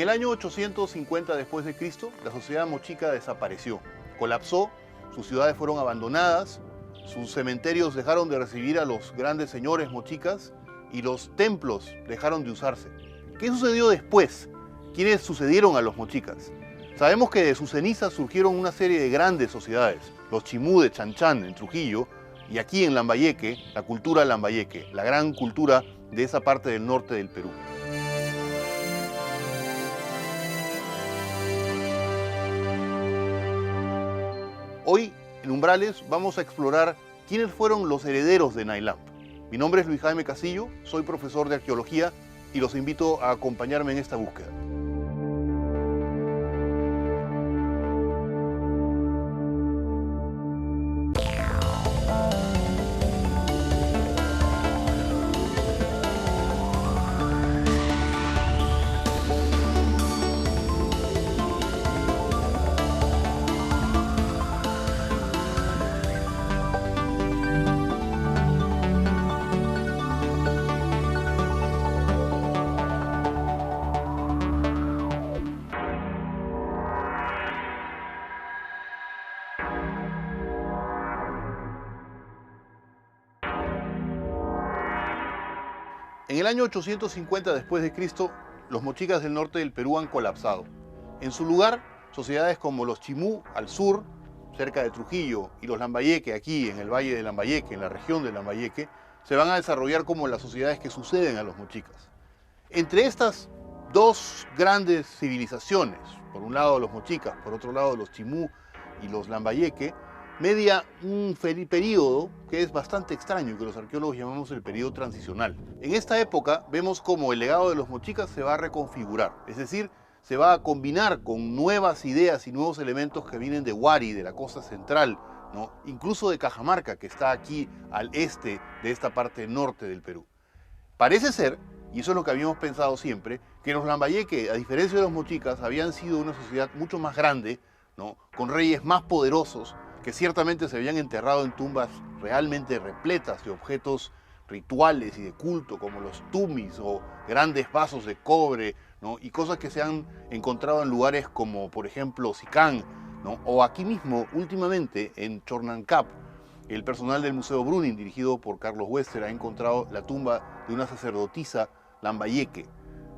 el año 850 después de Cristo, la sociedad mochica desapareció, colapsó, sus ciudades fueron abandonadas, sus cementerios dejaron de recibir a los grandes señores mochicas y los templos dejaron de usarse. ¿Qué sucedió después? ¿Quiénes sucedieron a los mochicas? Sabemos que de sus cenizas surgieron una serie de grandes sociedades, los chimú de Chanchan en Trujillo y aquí en Lambayeque, la cultura lambayeque, la gran cultura de esa parte del norte del Perú. Hoy, en Umbrales, vamos a explorar quiénes fueron los herederos de Nailamp. Mi nombre es Luis Jaime Casillo, soy profesor de arqueología y los invito a acompañarme en esta búsqueda. En el año 850 después de Cristo, los mochicas del norte del Perú han colapsado. En su lugar, sociedades como los chimú al sur, cerca de Trujillo, y los lambayeque aquí en el valle de Lambayeque, en la región de Lambayeque, se van a desarrollar como las sociedades que suceden a los mochicas. Entre estas dos grandes civilizaciones, por un lado los mochicas, por otro lado los chimú y los lambayeque, media un periodo que es bastante extraño, que los arqueólogos llamamos el periodo transicional. En esta época vemos cómo el legado de los mochicas se va a reconfigurar, es decir, se va a combinar con nuevas ideas y nuevos elementos que vienen de Huari, de la costa central, ¿no? Incluso de Cajamarca, que está aquí al este de esta parte norte del Perú. Parece ser, y eso es lo que habíamos pensado siempre, que los lambayeque, a diferencia de los mochicas, habían sido una sociedad mucho más grande, ¿no? Con reyes más poderosos, que ciertamente se habían enterrado en tumbas realmente repletas de objetos rituales y de culto, como los tumis o grandes vasos de cobre, ¿no? Y cosas que se han encontrado en lugares como, por ejemplo, Sicán, ¿no? O aquí mismo, últimamente, en Chornancap, el personal del Museo Brunin, dirigido por Carlos Wester, ha encontrado la tumba de una sacerdotisa lambayeque.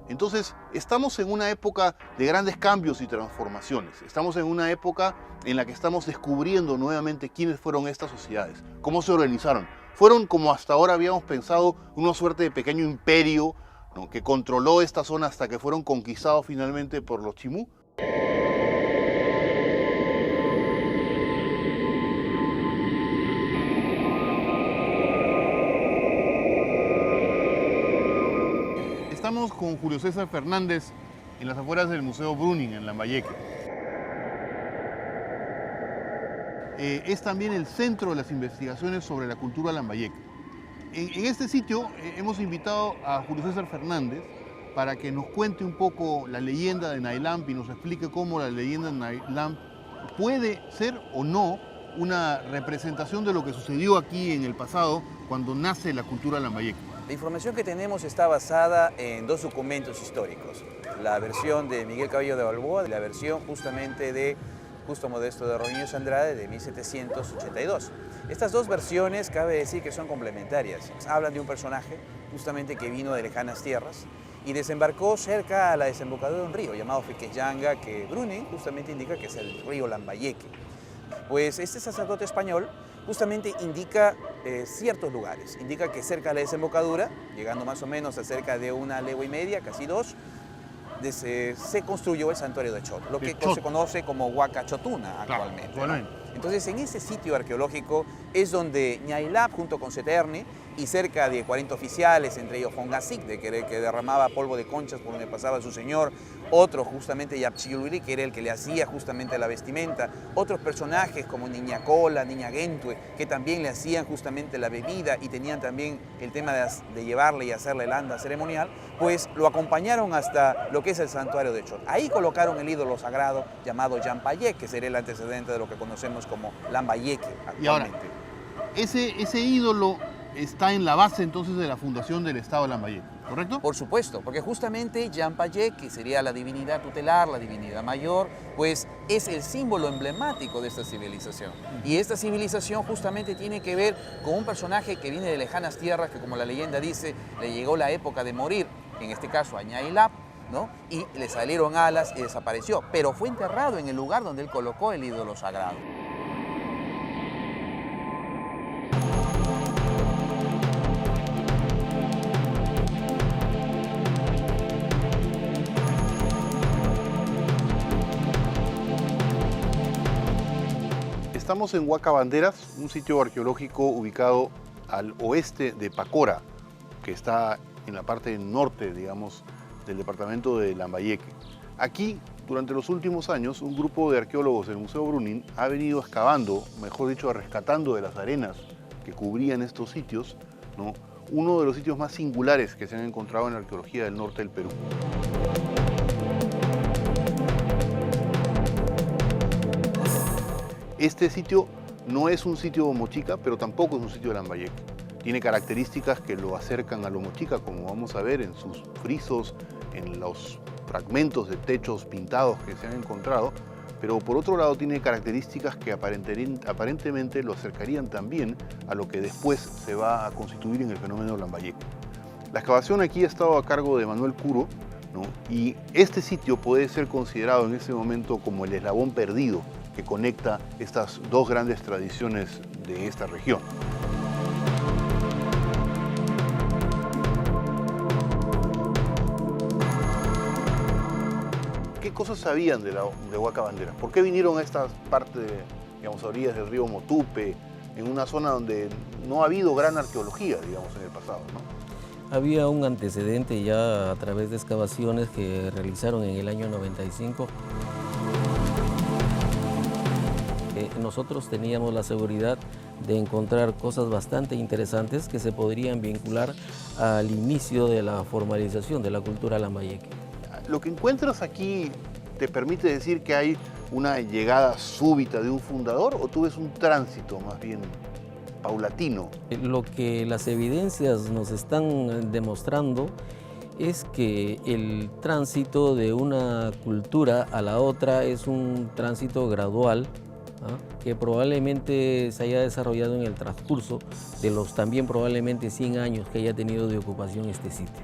Entonces, estamos en una época de grandes cambios y transformaciones. Estamos en una época en la que estamos descubriendo nuevamente quiénes fueron estas sociedades, cómo se organizaron. Fueron, como hasta ahora habíamos pensado, una suerte de pequeño imperio, ¿no? Que controló esta zona hasta que fueron conquistados finalmente por los chimú. Estamos con Julio César Fernández en las afueras del Museo Brunin, en Lambayeque. Es también el centro de las investigaciones sobre la cultura lambayeque. En este sitio hemos invitado a Julio César Fernández para que nos cuente un poco la leyenda de Nailamp y nos explique cómo la leyenda de Nailamp puede ser o no una representación de lo que sucedió aquí en el pasado cuando nace la cultura lambayeque. La información que tenemos está basada en dos documentos históricos, la versión de Miguel Cabello de Balboa y la versión justamente de Justo Modesto de Roñones Andrade de 1782. Estas dos versiones cabe decir que son complementarias. Hablan de un personaje justamente que vino de lejanas tierras y desembarcó cerca a la desembocadura de un río llamado Fequeyanga, que Brunin justamente indica que es el río Lambayeque. Pues este sacerdote español justamente indica ciertos lugares. Indica que cerca de la desembocadura, llegando más o menos a cerca de 1,5 leguas, casi 2, se construyó el santuario de Chot, lo que se conoce como Huacachotuna actualmente. Claro, ¿no? Entonces, en ese sitio arqueológico es donde Nailamp, junto con Seterni, y cerca de 40 oficiales, entre ellos Fongacic, que derramaba polvo de conchas por donde pasaba su señor, otro justamente Yapchiyuluri, que era el que le hacía justamente la vestimenta, otros personajes como Niña Cola, Niña Gentue, que también le hacían justamente la bebida y tenían también el tema de llevarle y hacerle el anda ceremonial, pues lo acompañaron hasta lo que es el santuario de Chot. Ahí colocaron el ídolo sagrado llamado Yampayek, que sería el antecedente de lo que conocemos como Lambayeque actualmente. Y ahora, ese ídolo está en la base entonces de la fundación del Estado de Lambayeque. ¿correcto? Por supuesto, porque justamente Yampayé, que sería la divinidad tutelar, la divinidad mayor, pues es el símbolo emblemático de esta civilización. Y esta civilización justamente tiene que ver con un personaje que viene de lejanas tierras, que como la leyenda dice, le llegó la época de morir, en este caso a Ñailap, ¿no? Y le salieron alas y desapareció, pero fue enterrado en el lugar donde él colocó el ídolo sagrado. Estamos en Huacabanderas, un sitio arqueológico ubicado al oeste de Pacora, que está en la parte norte, digamos, del departamento de Lambayeque. Aquí, durante los últimos años, un grupo de arqueólogos del Museo Brunin ha venido excavando, mejor dicho, rescatando de las arenas que cubrían estos sitios, ¿no?, uno de los sitios más singulares que se han encontrado en la arqueología del norte del Perú. Este sitio no es un sitio mochica, pero tampoco es un sitio de Lambayeque. Tiene características que lo acercan a lo mochica, como vamos a ver en sus frisos, en los fragmentos de techos pintados que se han encontrado, pero por otro lado tiene características que aparentemente lo acercarían también a lo que después se va a constituir en el fenómeno Lambayeque. La excavación aquí ha estado a cargo de Manuel Curo, ¿no?, y este sitio puede ser considerado en ese momento como el eslabón perdido que conecta estas dos grandes tradiciones de esta región. ¿Qué cosas sabían de Huacabanderas? ¿Por qué vinieron a esta parte, digamos, a orillas del río Motupe, en una zona donde no ha habido gran arqueología, digamos, en el pasado, ¿no? Había un antecedente ya a través de excavaciones que realizaron en el año 95. Nosotros teníamos la seguridad de encontrar cosas bastante interesantes que se podrían vincular al inicio de la formalización de la cultura lambayeque. Lo que encuentras aquí te permite decir que hay una llegada súbita de un fundador, o tú ves un tránsito más bien paulatino. Lo que las evidencias nos están demostrando es que el tránsito de una cultura a la otra es un tránsito gradual, que probablemente se haya desarrollado en el transcurso de los también probablemente 100 años que haya tenido de ocupación este sitio.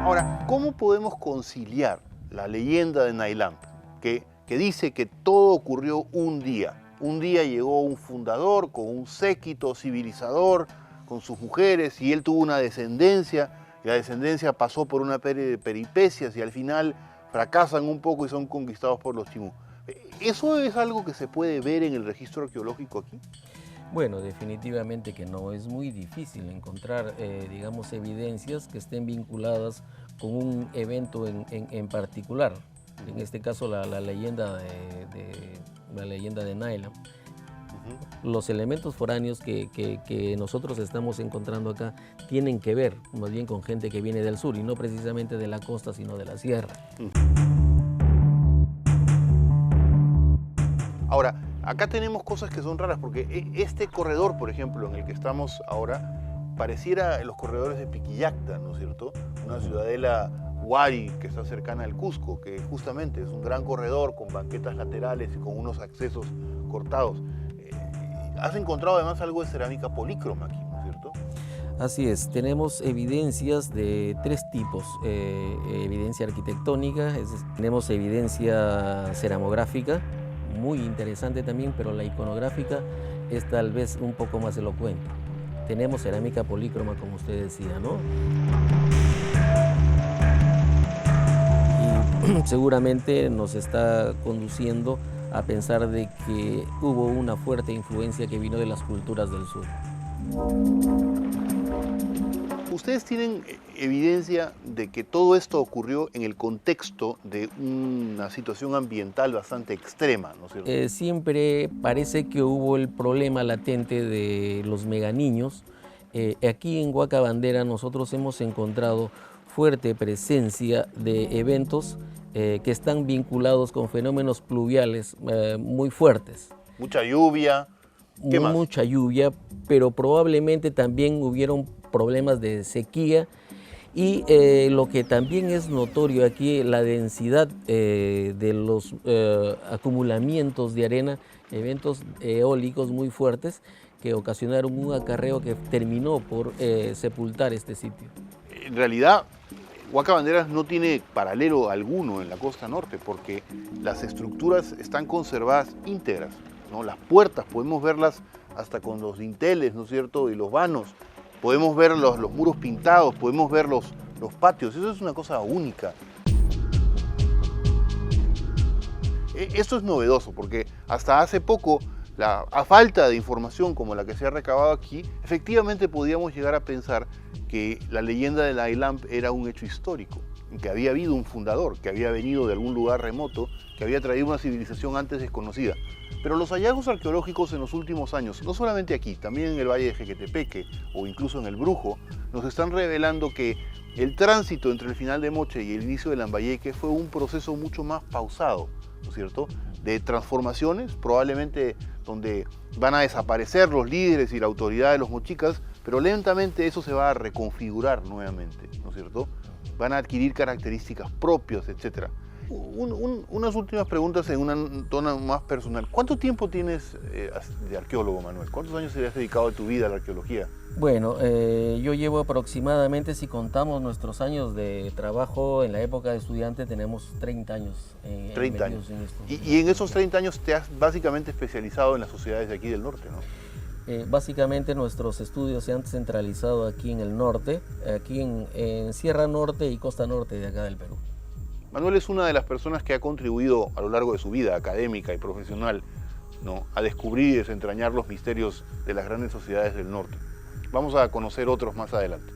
Ahora, ¿cómo podemos conciliar la leyenda de Ñailamp, que dice que todo ocurrió un día? Un día llegó un fundador con un séquito civilizador, con sus mujeres, y él tuvo una descendencia, y la descendencia pasó por una serie de peripecias y al final fracasan un poco y son conquistados por los chimú. ¿Eso es algo que se puede ver en el registro arqueológico aquí? Bueno, definitivamente que no. Es muy difícil encontrar, digamos, evidencias que estén vinculadas con un evento en particular. En este caso, la leyenda de Ñailamp. Los elementos foráneos que nosotros estamos encontrando acá tienen que ver más bien con gente que viene del sur y no precisamente de la costa, sino de la sierra. Ahora, acá tenemos cosas que son raras, porque este corredor, por ejemplo, en el que estamos ahora, pareciera los corredores de Piquillacta, ¿no es cierto? Una ciudadela Huari que está cercana al Cusco, que justamente es un gran corredor con banquetas laterales y con unos accesos cortados. Has encontrado además algo de cerámica polícroma aquí, ¿no es cierto? Así es, tenemos evidencias de tres tipos, evidencia arquitectónica, tenemos evidencia ceramográfica, muy interesante también, pero la iconográfica es tal vez un poco más elocuente. Tenemos cerámica polícroma, como usted decía, ¿no? Y seguramente nos está conduciendo a pensar de que hubo una fuerte influencia que vino de las culturas del sur. Ustedes tienen evidencia de que todo esto ocurrió en el contexto de una situación ambiental bastante extrema, ¿no es cierto? Siempre parece que hubo el problema latente de los meganiños. Aquí en Huacabandera nosotros hemos encontrado fuerte presencia de eventos que están vinculados con fenómenos pluviales muy fuertes. Mucha lluvia. ¿Qué más? Mucha lluvia, pero probablemente también hubieron problemas de sequía. Y lo que también es notorio aquí, la densidad de los acumulamientos de arena, eventos eólicos muy fuertes que ocasionaron un acarreo que terminó por sepultar este sitio. En realidad, Huaca Banderas no tiene paralelo alguno en la costa norte porque las estructuras están conservadas íntegras, ¿no? Las puertas podemos verlas hasta con los dinteles, ¿no es cierto? Y los vanos. Podemos ver los muros pintados, podemos ver los patios. Eso es una cosa única. Esto es novedoso porque hasta hace poco, a falta de información como la que se ha recabado aquí, efectivamente podíamos llegar a pensar que la leyenda de la Ailamp era un hecho histórico, que había habido un fundador, que había venido de algún lugar remoto, que había traído una civilización antes desconocida. Pero los hallazgos arqueológicos en los últimos años, no solamente aquí, también en el Valle de Jequetepeque o incluso en el Brujo, nos están revelando que el tránsito entre el final de Moche y el inicio de Lambayeque fue un proceso mucho más pausado, ¿no es cierto?, de transformaciones, probablemente donde van a desaparecer los líderes y la autoridad de los mochicas, pero lentamente eso se va a reconfigurar nuevamente, ¿no es cierto? Van a adquirir características propias, etc. Unas últimas preguntas en una zona más personal. ¿Cuánto tiempo tienes de arqueólogo, Manuel? ¿Cuántos años te has dedicado de tu vida a la arqueología? Bueno, yo llevo aproximadamente, si contamos nuestros años de trabajo en la época de estudiante, tenemos 30 años. 30 años. En esto. Y en esos 30 años te has básicamente especializado en las sociedades de aquí del norte, ¿no? Básicamente nuestros estudios se han centralizado aquí en el norte, aquí en Sierra Norte y Costa Norte de acá del Perú. Manuel es una de las personas que ha contribuido a lo largo de su vida académica y profesional, ¿no?, a descubrir y desentrañar los misterios de las grandes sociedades del norte. Vamos a conocer otros más adelante.